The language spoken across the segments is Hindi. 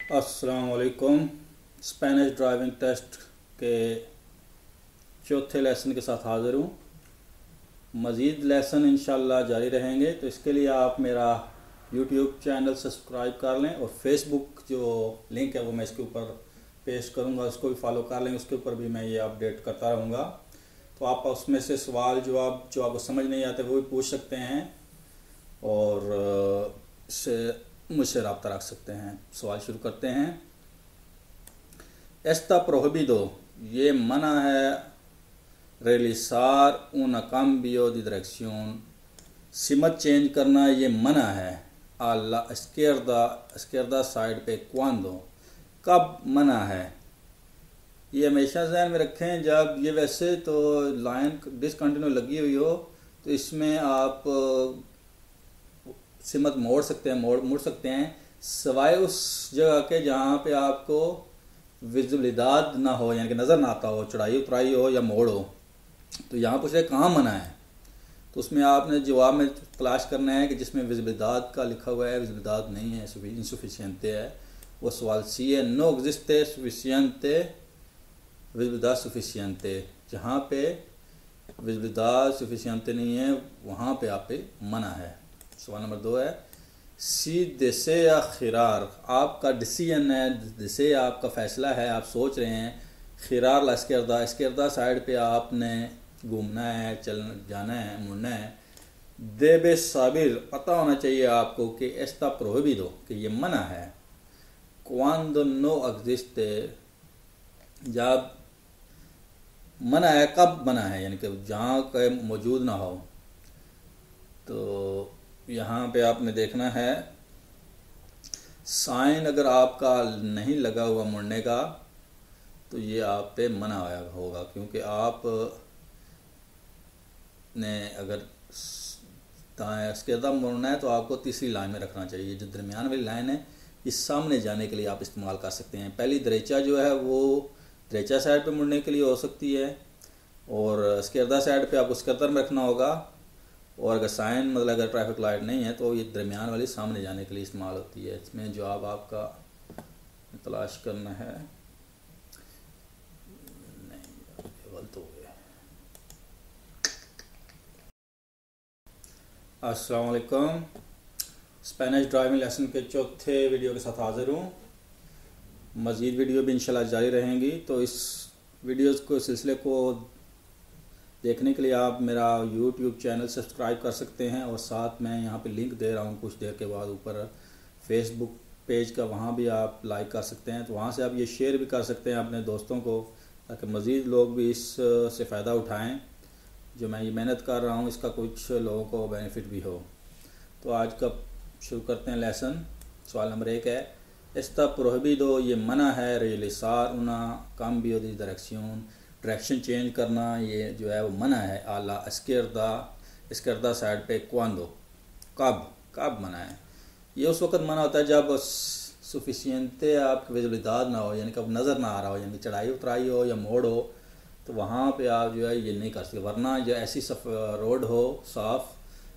अस्सलाम वालेकुम। स्पेनिश ड्राइविंग टेस्ट के चौथे लेसन के साथ हाज़िर हूँ। मज़ीद लेसन इंशाल्लाह जारी रहेंगे, तो इसके लिए आप मेरा यूट्यूब चैनल सब्सक्राइब कर लें और फेसबुक जो लिंक है वो मैं इसके ऊपर पेस्ट करूँगा, उसको भी फॉलो कर लें। उसके ऊपर भी मैं ये अपडेट करता रहूँगा। तो आप उसमें से सवाल जवाब जो आपको समझ नहीं आते वो भी पूछ सकते हैं और इससे मुझसे रब्ता रख सकते हैं। सवाल शुरू करते हैं। एस्ता प्रोहिबिदो, ये मना है realizar un cambio de dirección, सिमत चेंज करना ये मना है। a la izquierda साइड पे cuando, कब मना है। ये हमेशा ज़हन में रखें। जब ये वैसे तो लाइन डिसकंटिन्यू लगी हुई हो तो इसमें आप सिमत मोड़ सकते हैं, मुड़ सकते हैं, सवाए उस जगह के जहाँ पे आपको विजिबिलिदाद ना हो, यानी कि नज़र ना आता हो, चढ़ाई उतराई हो या मोड़ हो। तो यहाँ पूछ रहे कहाँ मना है, तो उसमें आपने जवाब में तलाश करना है कि जिसमें विजिबिलिदाद का लिखा हुआ है, विजिबिलिदाद नहीं है, इंसुफिशियंटे है। वो सवाल सी है, नो एग्जिस्टे सुफिशियंटे विजिबिलिदाद सुफिशियंटे। जहाँ पे विजिबिलिदाद सुफिशियंटे नहीं है वहाँ पे आप पे मना है। सवाल नंबर 2 है, सी देसे या खिरार, आपका डिसीजन है, दिसे आपका फ़ैसला है, आप सोच रहे हैं। खिरार ला इसके साइड पे आपने घूमना है, जाना है, मुड़ना है। देबे साबिर, पता होना चाहिए आपको कि एस्ता प्रोहिबिदो, कि ये मना है। क्वांदो नो एग्जिस्टे, जब मना है, कब मना है, यानी कि जहाँ का मौजूद ना हो। तो यहाँ पे आपने देखना है साइन अगर आपका नहीं लगा हुआ मुड़ने का तो ये आप पे मना होगा, क्योंकि आप ने अगर दाएं इसके मुड़ना है तो आपको तीसरी लाइन में रखना चाहिए। जो दरमियान वाली लाइन है इस सामने जाने के लिए आप इस्तेमाल कर सकते हैं। पहली दरेचा जो है वो दरेचा साइड पे मुड़ने के लिए हो सकती है और इसके साइड पे आपको स्कर्तर में रखना होगा। और अगर साइन मतलब अगर ट्रैफिक लाइट नहीं है तो ये दरमियान वाली सामने जाने के लिए इस्तेमाल होती है। इसमें जवाब आपका तलाश करना है। नहीं, गलत हो गया। अस्सलाम वालेकुम। स्पेनिश ड्राइविंग लेसन के चौथे वीडियो के साथ हाज़िर हूँ। मज़ीद वीडियो भी इंशाल्लाह जारी रहेंगी। तो इस वीडियोज़ को सिलसिले को देखने के लिए आप मेरा YouTube चैनल सब्सक्राइब कर सकते हैं और साथ में यहाँ पे लिंक दे रहा हूँ कुछ देर के बाद ऊपर फेसबुक पेज का, वहाँ भी आप लाइक कर सकते हैं। तो वहाँ से आप ये शेयर भी कर सकते हैं अपने दोस्तों को, ताकि मज़ीद लोग भी इस से फ़ायदा उठाएं। जो मैं ये मेहनत कर रहा हूँ इसका कुछ लोगों को बेनिफिट भी हो। तो आज का शुरू करते हैं लेसन। सवाल नंबर 1 है, एस्ता प्रोहिबिदो, ये मना है, रियलिजार उना काम्बियो दी डायरेक्शन चेंज करना ये जो है वो मना है। आला इसकेरदा साइड पे क्वांदो, कब मना है। ये उस वक्त मना होता है जब सुफिशियंटे आपकी विजिबिलिदाद ना हो, यानी कब नज़र ना आ रहा हो, यानी चढ़ाई उतराई हो या मोड़ हो, तो वहाँ पे आप जो है ये नहीं कर सकते। वरना जो ऐसी रोड हो साफ़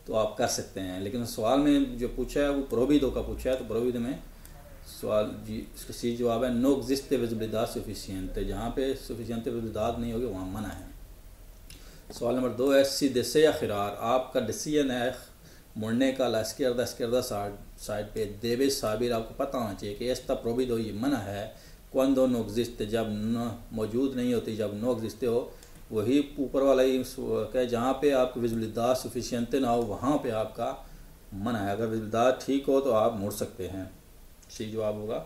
तो आप कर सकते हैं। लेकिन सवाल में जो पूछा है वो प्रोहिबिदो का पूछा है, तो प्रोहिबिदो में सवाल जी इसका सी जवाब है, नो एग्जिस्टे विजिबिलिदाद सुफिशियंटे। जहाँ पे सुफिशियंटे विजिबिलिदाद नहीं होगी वहाँ मना है। सवाल नंबर 2 है, सी देसे या खिरार, आपका डिसीजन है मुड़ने का। ला इसकेरदा साइड पे देवे साबिर, आपको पता होना चाहिए कि एस्ता प्रोहिबिदो, ये मना है। क्वांदो नो एग्जिस्टे, जब न मौजूद नहीं होती, जब नो एग्जिस्टे हो, वही ऊपर वाला ही क्या, जहाँ पे आपकी विजिबिलिदाद सुफिशियंटे ना हो वहाँ पे आपका मना है। अगर विजिबिलिदाद ठीक हो तो आप मुड़ सकते हैं। सी जवाब होगा।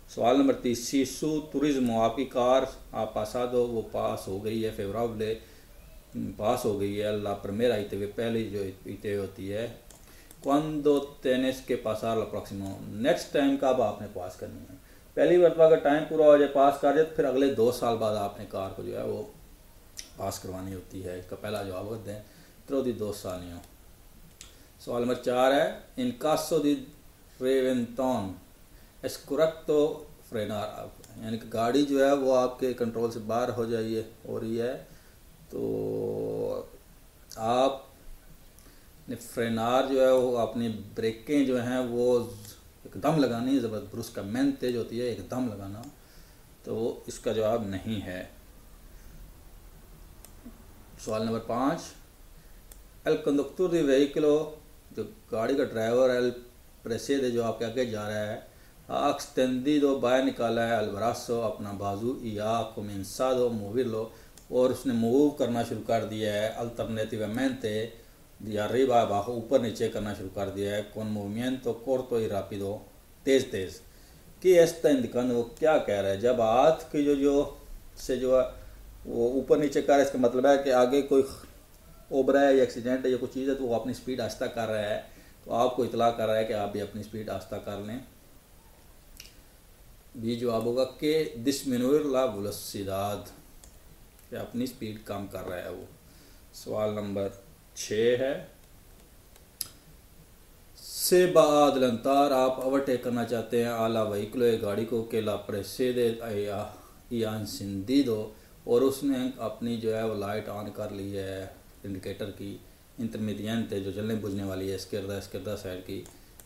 सवाल नंबर 3, सीसू टूरिज्मो, आपकी कार आप पासा दो, वो पास हो गई है, फेवरेबल पास हो गई है। अल्लाह primera इते हुए, पहली जो इते होती है। क्वांदो तेनेस के पासार ला प्रोक्सिमो, नेक्स्ट टाइम कब आपने पास करनी है। पहली मरतबा अगर टाइम पूरा हो जाए, पास कर जाए, तो फिर अगले 2 साल बाद आपने कार को जो है वो पास करवानी होती है। इसका पहला जवाब होता है त्रोदी 2 साल नहीं हो। सवाल नंबर 4 है, इन कासो दी रेवेंटोन एस्कुरक्तो फ्रेनार, यानी कि गाड़ी जो है वो आपके कंट्रोल से बाहर हो रही है, तो आप फ्रेनार जो है वो अपनी ब्रेकें जो हैं वो एकदम लगानी है ज़बरदस्त, ब्रुस्कamente जो होती है एकदम लगाना, तो वो इसका जवाब नहीं है। सवाल नंबर 5, एल कंडक्टर दी व्हीकलो, जो गाड़ी का ड्राइवर है, प्रेसिड जो आपके आगे जा रहा है, एक्सटेंडिdo बाहर निकाला है, अल्ब्रासो अपना बाजू, या कोमेंसादो मूविलो, और उसने मूव करना शुरू कर दिया है, अल्टरनेटिवamente दी arriba abajo, ऊपर नीचे करना शुरू कर दिया है, con movimiento corto y rápido, तेज तेज। कि एस्ता इंडिकानो, वो क्या कह रहा है, जब हाथ की जो से जो है वो ऊपर नीचे कर रहा है, इसका मतलब है कि आगे कोई ओबरा है या एक्सीडेंट है या कुछ चीज़ है, तो वो अपनी स्पीड आहिस्ता कर रहा है, तो आपको इतला कर रहा है कि आप भी अपनी स्पीड आहिस्ता कर लें। बी जवाब होगा कि डिस्मिनुइर ला वेलोसिडad, कि अपनी स्पीड कम कर रहा है वो। सवाल नंबर 6 है, से बाद लंतार, आप ओवरटेक करना चाहते हैं आला व्हीकलो, गाड़ी को, के ला प्रेसिडे या इंसिंडिडो, और उसने अपनी जो है वो लाइट ऑन कर ली है इंडिकेटर की, इंटरमीडिएंटे जो जलने बुझने वाली है, इसकेर्दा साइड की।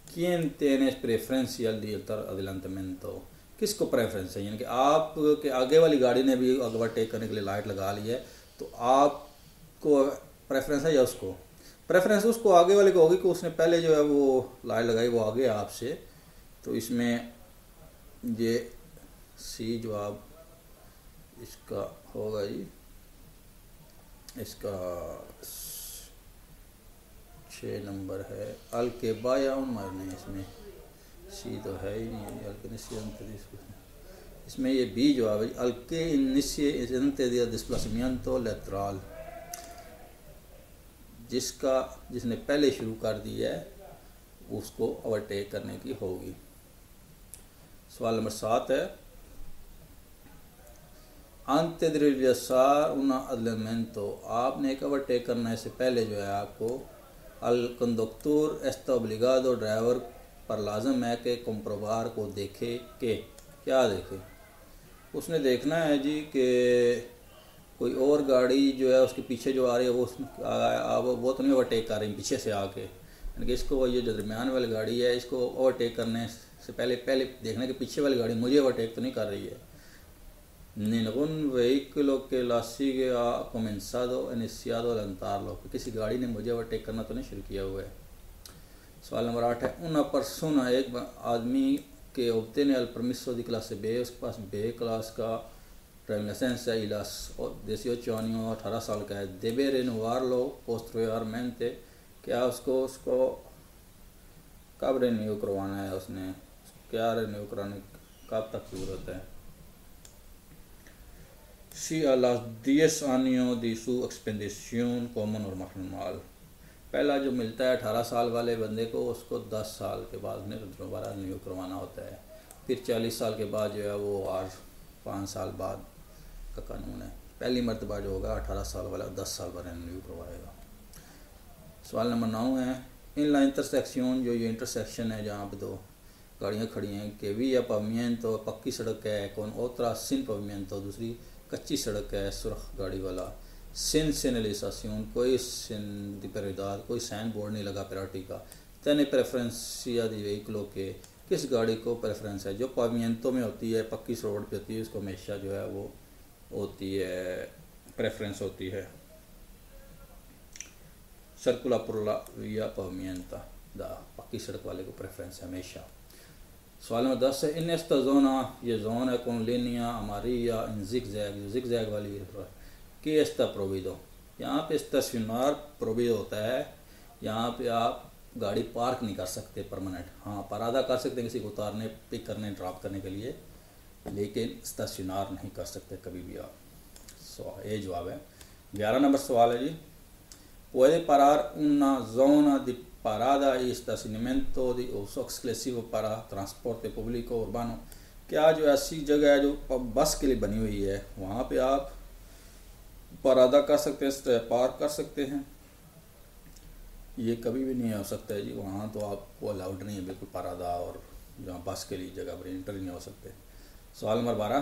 quién tienes preferencial di adelantamiento, किसको प्रेफरेंस है, यानी कि आप के आगे वाली गाड़ी ने भी ओवरटेक करने के लिए लाइट लगा ली है, तो आपको प्रेफरेंस है या उसको? प्रेफरेंस उसको आगे वाले को होगी कि उसने पहले जो है वो लाइट लगाई, वो आगे आपसे, तो इसमें ये सी जवाब इसका होगा जी, इसका 6 नंबर है। अल के बाया मारने, इसमें सी तो है ही नहीं, अल के निश्चय, इसमें ये बी जवाब है, अल के निश्चय डिस्प्लेसमिento लेटरल, जिसने पहले शुरू कर दिया है उसको ओवरटेक करने की होगी। सवाल नंबर 7 है, antes de realizar un adelanto, आपने एक ओवरटेक करने से पहले जो है आपको al conductor está obligado, driver पर लाजम है कि कंप्रोबार को देखे, के क्या देखे, उसने देखना है जी कि कोई और गाड़ी जो है उसके पीछे जो आ रही है वो तो नहीं ओवरटेक कर रही पीछे से आके, यानी कि इसको ये जो दरमियान वाली गाड़ी है इसको ओवरटेक करने से पहले देखना कि पीछे वाली गाड़ी मुझे ओवरटेक तो नहीं कर रही है। Ningún vehículo que la sigue ha comenzado iniciado a adelantarlo, किसी गाड़ी ने मुझे ओवरटेक करना तो नहीं शुरू किया हुआ है। सवाल नंबर 8 है, una persona, एक आदमी के obtiene el permiso de clase B, उसके पास B क्लास का ड्राइविंग लाइसेंस है, y las 18 años, 18 साल का है, debe renovarlo posteriormente, क्या उसको कब रिन्यू करवाना है, उसने क्या रिन्यू कराने कब तक जरूरत है? Si a las 10 años de su expedición como normal, पहला जो मिलता है 18 साल वाले बंदे को, उसको 10 साल के बाद दोबारा रिन्यू करवाना होता है। फिर 40 साल के बाद जो है वो और 5 साल बाद का कानून है। पहली मरतबा जो होगा 18 साल वाला 10 साल बाद रिन्यू करवाएगा। सवाल नंबर 9 है, इन ला इंटरसेक्शन, जो ये इंटरसेक्शन है जहाँ पे दो गाड़ियाँ खड़ी हैं, के वी या पविमेंटो, पक्की सड़क है, कौन ओतरा सिन पविमेंटो, दूसरी कच्ची सड़क है, सुरख गाड़ी वाला, सिन सेनलिसासियन, कोई सिन दी पेरिदाद, कोई साइन बोर्ड नहीं लगा प्रायोरिटी का, तेने प्रेफरेंसिया दी व्हीकलों के, किस गाड़ी को प्रेफरेंस है, जो पाविमेंटो में होती है, पक्की रोड पे होती है, उसको हमेशा जो है वो होती है प्रेफरेंस होती है। सर्कुला पुरला विया पाविमेंटा, दा पक्की सड़क वाले को प्रेफरेंस है हमेशा। सवाल नंबर 10 है, इन एस्ता जोना, ये जोन है कौन लेनिया हमारी या इन जिग-जैग वाली कि एस्ता प्रोविडो, यहाँ पे स्टेशनर प्रोविडो होता है, यहाँ पे आप गाड़ी पार्क नहीं कर सकते परमानेंट, हाँ परादा कर सकते हैं किसी को उतारने, पिक करने, ड्रॉप करने के लिए, लेकिन स्टेशनर नहीं कर सकते कभी भी आप। ये जवाब है। 11 नंबर सवाल है जी, puede parar una zona de parada y estacionamiento de uso exclusivo para transporte público urbano, क्या जो ऐसी जगह है जो बस के लिए बनी हुई है वहाँ पे आप परादा कर सकते हैं, पार्क कर सकते हैं? ये कभी भी नहीं हो सकता है जी, वहाँ तो आपको अलाउड नहीं है बिल्कुल परादा, और जहाँ बस के लिए जगह पर इंटर नहीं हो सकते। सवाल number 12,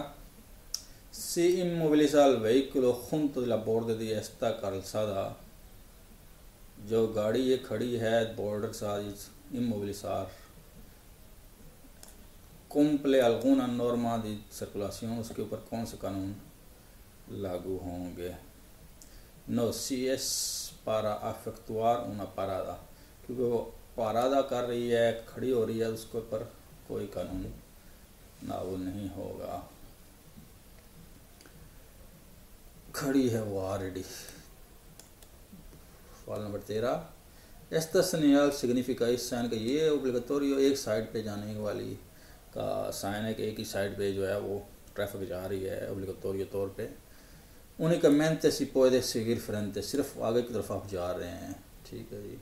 si inmoviliza el vehículo junto de la borde de esta calzada, जो गाड़ी ये खड़ी है बॉर्डर के साथ, इमोबिलिसार cumple alguna norma de circulación, उसके ऊपर कौन से कानून लागू होंगे? No, si es para efectuar una parada, क्योंकि वो पारादा कर रही है, खड़ी हो रही है, उसके ऊपर कोई कानून लागू नहीं होगा, खड़ी है वो ऑलरेडी। सवाल नंबर 13, esta señal significa, इस साइन का ये ओब्लिगatorio एक साइड पे जाने वाली का साइन है कि एक ही साइड पे जो है वो ट्रैफिक जा रही है ओब्लिगatorio तौर पे। únicamente si puede seguir frente, सिर्फ आगे की तरफ आप जा रहे हैं, ठीक है जी,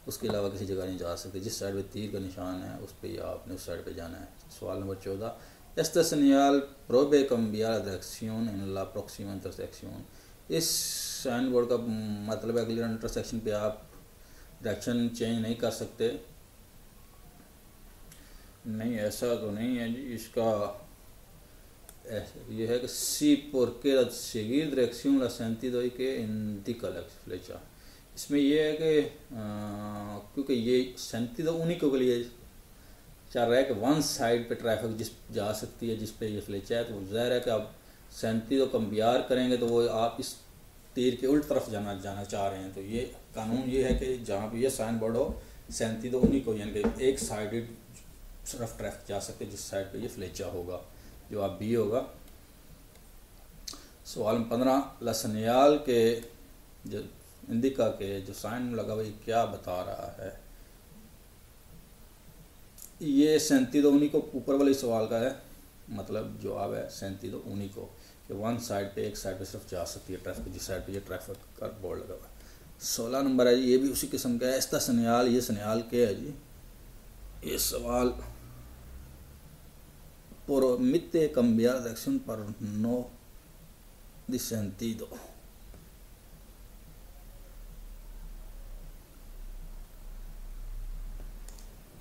उसके अलावा किसी जगह नहीं जा सकते। जिस साइड पे तीर का निशान है उस पर आपने उस साइड पे जाना है। सवाल number 14, esta señal prohíbe cambiar de dirección en la próxima intersección, इस साइन बोर्ड का मतलब है अगली इंटरसेक्शन पे आप डायरेक्शन चेंज नहीं कर सकते। नहीं, ऐसा तो नहीं है जी। इसका ये है कि si porque seguir dirección la sentido y que indica la flecha, इसमें ये है कि क्योंकि ये sentido único के लिए चल रहा है कि वन साइड पे ट्रैफिक जिस जा सकती है जिस पे ये फ्लेचा है, तो ज़ाहिर है कि आप sentido कंबियार करेंगे तो वो आप इस तीर के उल्ट तरफ जाना चाह रहे हैं। तो ये कानून ये है कि जहाँ पे ये साइन बोर्ड हो sentido único, यानी कि एक साइड तरफ ट्रैफिक जा सकते जिस साइड पे ये फ्लेचा होगा, जो आप बी होगा। सवाल 15, ला señal के जो इंडिका के जो साइन लगा हुआ क्या बता रहा है? ये sentido único ऊपर वाले सवाल का है, मतलब जवाब है sentido único कि वन साइड पे एक साइड पे सिर्फ जा सकती है ट्रैफिक जिस साइड पे ये ट्रैफिक का बोर्ड लगा हुआ है। 16 नंबर है जी, ये भी उसी किस्म का है। esta señal, ये señal क्या है जी? ये सवाल permite cambiar de acción पर no de sentido,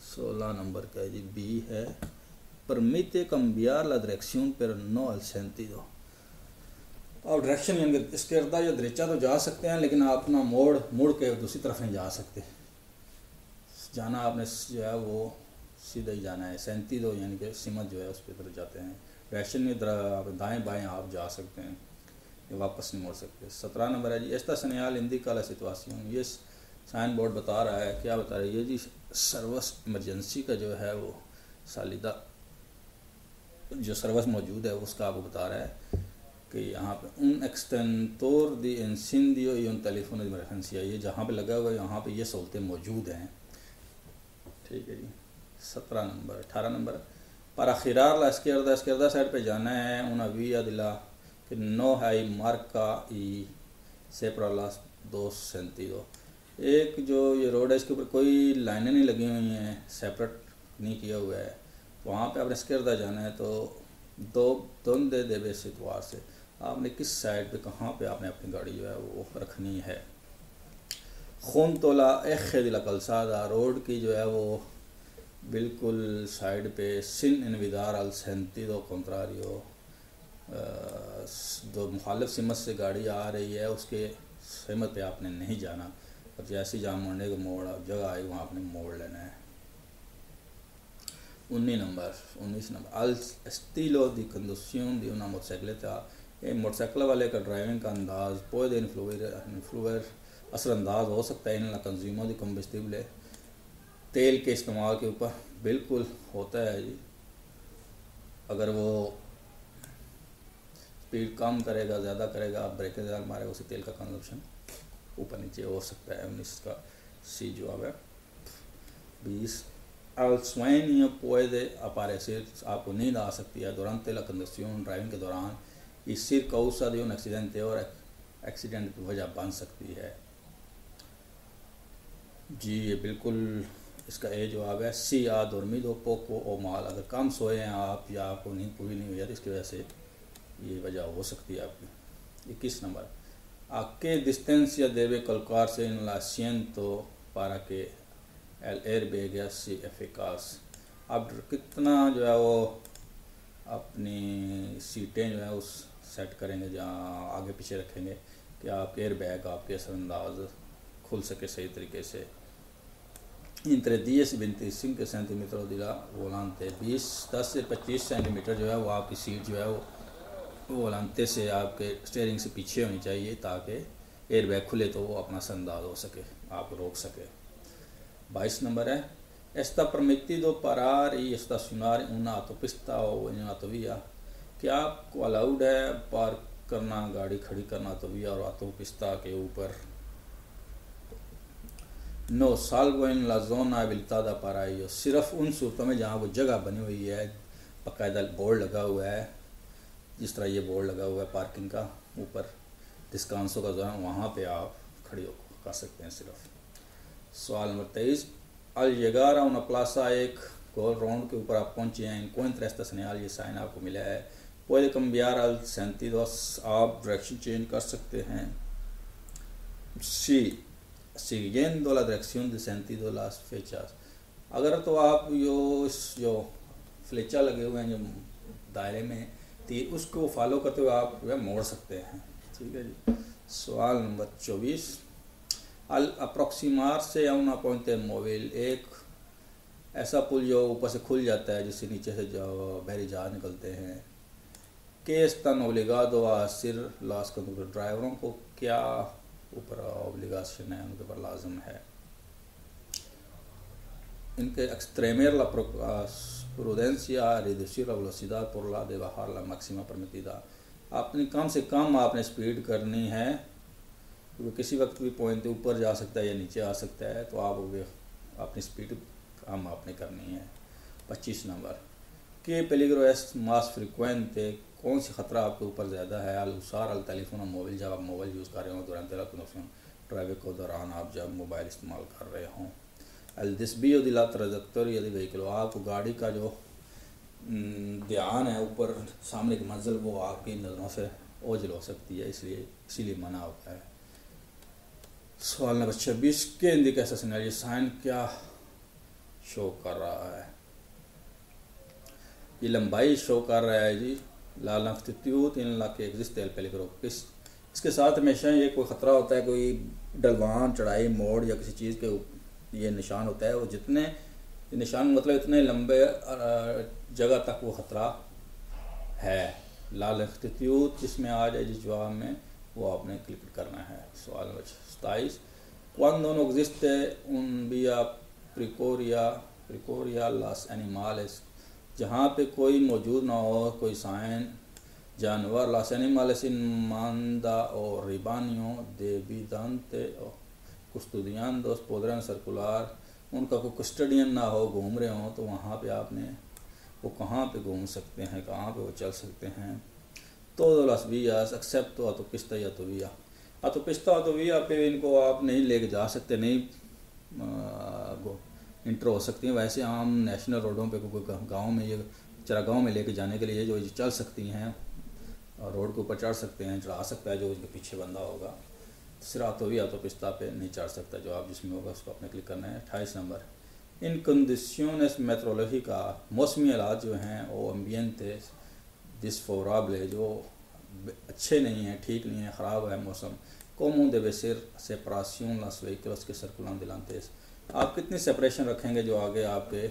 सोलह नंबर का जी बी है, permite cambiar la dirección pero no el sentido। आप डायरेक्शन यानी इसके इर्दा या दरीचा तो जा सकते हैं, लेकिन आप अपना मुड़ के दूसरी तरफ नहीं जा सकते। जाना आपने जो है वो सीधा ही जाना है। sentido यानी कि सिमत जो है उस पर तरफ जाते हैं। डायरेक्शन में दाएं बाएं आप जा सकते हैं, ये वापस नहीं मोड़ सकते। 17 नंबर है जी, esta señal indica la situación, ये साइन बोर्ड बता रहा है, क्या बता रहा है ये जी? सर्विस इमरजेंसी का जो है वो सालिदा जो सर्विस मौजूद है उसका आपको बता रहा है कि यहाँ पे un extintor de incendio y un teléfono de emergencia, ये जहाँ पे लगा हुआ है यहाँ पे ये सहूलतें मौजूद हैं, ठीक है जी। 17 number. 18 number, para girar la izquierda side पे जाना है, una vía de la que no hay marca y separa los dos sentidos, एक जो ये रोड है इसके ऊपर कोई लाइनें नहीं लगी हुई हैं, सेपरेट नहीं किया हुआ है, वहाँ पे आपने izquierda जाना है। तो donde debe situarse, आपने किस साइड पे कहाँ पे आपने अपनी गाड़ी जो है वो रखनी है। junto la eje de la calzada, road की जो है वो बिल्कुल साइड पे, sin envidar al sentido contrario, जो मुखालिफ सिमत से गाड़ी आ रही है उसके सिमत पे आपने नहीं जाना, और जैसे जहाँ मोड़ने का मोड़ जगह आई वहाँ आपने मोड़ लेना है। 19 number, al estilo de conducción de una motocicleta, motorcycle वाले का ड्राइविंग का अंदाज़ puede influir असरअंदाज हो सकता है इन ला कंज्यूमर de combustible, तेल के इस्तेमाल के ऊपर। बिल्कुल होता है जी, अगर वो स्पीड कम करेगा ज़्यादा करेगा, आप ब्रेक ज़्यादा मारेगा, उसे तेल का कंजप्शन ऊपर नीचे हो सकता है। 19 का सी जवाब है। 20, al sueño puede aparecer, आपको नींद आ सकती है durante la conducción, ड्राइविंग के दौरान, y ser causa de un accidente, और एक्सीडेंट की वजह बन सकती है जी। ये बिल्कुल इसका ए जवाब है। सी आ dormido poco o mal, अगर कम सोए हैं आप या आपको नींद पूरी नहीं हुई है तो इसकी वजह से ये वजह हो सकती है आपकी। 21 number, a qué distancia debe colocarse en el asiento para que el airbag sea eficaz, आप कितना जो है वो अपनी सीटें जो है उस सेट करेंगे जहाँ आगे पीछे रखेंगे कि आपके एयर बैग आपके असरअंदाज खुल सके सही तरीके से। entre 10 y 25 सेंटीमीटर दिला वोलांते 10 से 25 सेंटीमीटर जो है वो आपकी सीट जो है वो वोलांते से आपके स्टीयरिंग से पीछे होनी चाहिए ताकि एयर बैग खुले तो वो अपना संदाज हो सके, आपको रोक सके। 22 नंबर है Está permitido parar y estacionar en una autopista o en una autovía। क्या आपको अलाउड है पार्क करना, गाड़ी खड़ी करना ऑटोविया और ऑटोपिस्ता के ऊपर? नो salvo en la zona habilitada para ello, सिर्फ उन सूरतों में जहाँ वो जगह बनी हुई है, बाकायदा बोर्ड लगा हुआ है, जिस तरह ये बोर्ड लगा हुआ है पार्किंग का ऊपर डिस्कांसों का जोन, वहाँ पे आप खड़ी कर सकते हैं सिर्फ। सवाल number 23 al llegar a una plaza, एक गोल राउंड के ऊपर आप पहुँचे हैं, encuentra esta señal, ये साइन आपको मिला है, puede cambiar al sentido, आप डायरेक्शन चेंज कर सकते हैं। सी siguiendo la dirección de sentido las fechas, अगर तो आप जो फ्लेचा लगे हुए हैं जो दायरे में तीर, उसको फॉलो करते हुए आप मोड़ सकते हैं। ठीक है जी। सवाल number 24 al aproximarse a una puente móvil, एक ऐसा पुल जो ऊपर से खुल जाता है जिससे नीचे से जो बहरी जहाज निकलते हैं। que están obligados a hacer los conductores, ड्राइवरों को क्या ऊपर ऑब्लिगेशन है, उनके ऊपर लाजम है। इनके extremer la prudencia, reducir la velocidad por la de bajar la máxima permitida, अपनी कम से कम आपने स्पीड करनी है क्योंकि किसी वक्त भी पॉइंट ऊपर जा सकता है या नीचे आ सकता है, तो आप अपनी स्पीड कम आपने करनी है। 25 नंबर के पेलिग्रो एस मास फ्रिक्वेंटे, कौन सी ख़तरा आपके ऊपर ज़्यादा है? अल उसार अल टेलीफोन मोबाइल, जब आप मोबाइल यूज़ कर रहे हो दुरान ट्रैफिक के दौरान आप जब मोबाइल इस्तेमाल कर रहे हों। अल दिस्बियो दिला ट्रैजेक्टर यदि व्हीकल, आपको गाड़ी का जो ध्यान है ऊपर सामने की मंजिल वो आपकी नज़रों से ओझल हो सकती है, इसीलिए मना होता है। सवाल नंबर 26 के इंडिकेशन सिग्नल, ये साइन क्या शो कर रहा है? ये लंबाई शो कर रहा है जी। ला लॉन्गिट्यूड इन ला के एग्जिस्ट एल पेलिग्रो, इसके साथ हमेशा ये कोई ख़तरा होता है, कोई ढलवान चढ़ाई मोड़ या किसी चीज़ के ये निशान होता है, वो जितने निशान मतलब इतने लंबे जगह तक वो ख़तरा है। ला लॉन्गिट्यूड जिसमें आ जाए जिस जवाब में वो आपने क्लिक करना है। सवाल number 27 cuando no existe un vía precoria las animales, जहाँ पे कोई मौजूद ना हो कोई साइन जानवर, las animales sin manda o rebaño debidamente custodiando podrán circular, उनका कोई कस्टडियन ना हो, घूम रहे हों, तो वहाँ पे आपने वो कहाँ पे घूम सकते हैं, कहाँ पे वो चल सकते हैं। todas las vías excepto autopista y autovía, autopista autovía पे इनको आप नहीं लेके जा सकते, नहीं इंटर हो सकती हैं। वैसे आम नेशनल रोडों पे कोई गांव में ये चरागांव में लेके जाने के लिए जो चल सकती हैं और रोड के ऊपर चढ़ सकते हैं, चढ़ा सकता है जो इसके पीछे बंदा होगा। सिर्फ autopista पे नहीं चढ़ सकता, जो आप जिसमें होगा उसको आपने क्लिक करना है। 28 नंबर इन कंडीशंस मेट्रोलॉजिका, मौसमी हालात जो हैं वो ambiente डिसफेवरेबल, जो अच्छे नहीं हैं, ठीक नहीं है, ख़राब है मौसम। como debe ser separación las vehículos que circulan delante, आप कितनी सेपरेशन रखेंगे जो आगे आपके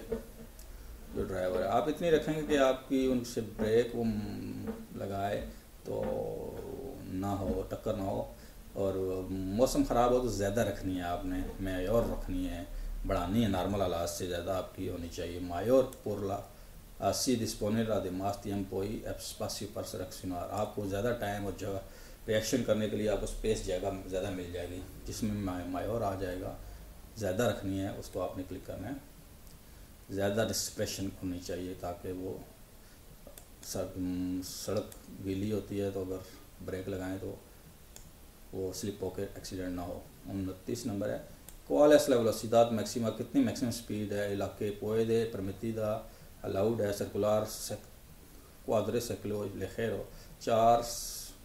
जो ड्राइवर है, आप इतनी रखेंगे कि आपकी उनसे ब्रेक वो लगाए तो ना हो, टक्कर ना हो, और मौसम ख़राब हो तो ज़्यादा रखनी है आपने, मायोर रखनी है, बढ़ानी है, नॉर्मल हालात से ज़्यादा आपकी होनी चाहिए। Mayor por la así disponer además tiempo y espacio para seleccionar, आपको ज़्यादा टाइम और जगह रिएक्शन करने के लिए आपको स्पेस जगह ज़्यादा मिल जाएगी, जिसमें मायोर आ जाएगा। ज़्यादा रखनी है उसको आपने क्लिक करना है। ज़्यादा डिस्प्रेशन होनी चाहिए ताकि वो सड़क गीली होती है तो अगर ब्रेक लगाएं तो वो स्लिप होकर एक्सीडेंट ना हो। 29 नंबर है cuál es la velocidad máxima, कितनी मैक्सिमम स्पीड है इलाके puede permitida अलाउड है सर्कुलर cuadriciclo ligero, 4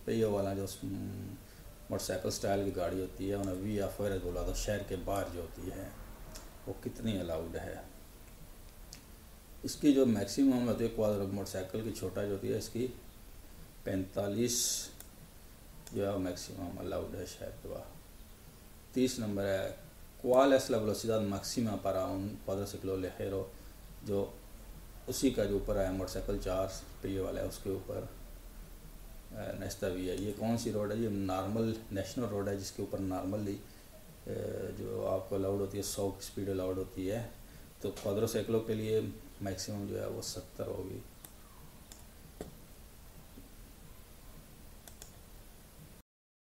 पहियों वाला जो मोटरसाइकिल स्टाइल की गाड़ी होती है, उन्हें वी अफेर बोला तो शहर के बाहर जो होती है वो कितनी अलाउड है। इसकी जो मैक्सिमम होती है क्वाड्र मोटरसाइकिल की छोटा जो होती है इसकी 45 जो है मैक्सिमम अलाउड है शहर के बाहर। 30 नंबर है cuál es la velocidad máxima para un cuadriciclo ligero, जो उसी का जो ऊपर है मोटरसाइकिल 4 पहिए वाला है उसके ऊपर नेस्ता भी है। ये कौन सी रोड है? ये नॉर्मल नेशनल रोड है जिसके ऊपर नॉर्मली जो आपको अलाउड होती है 100 की स्पीड अलाउड होती है। तो क्वाड्रोसाइकिलों के लिए मैक्सिमम जो है वो 70 होगी।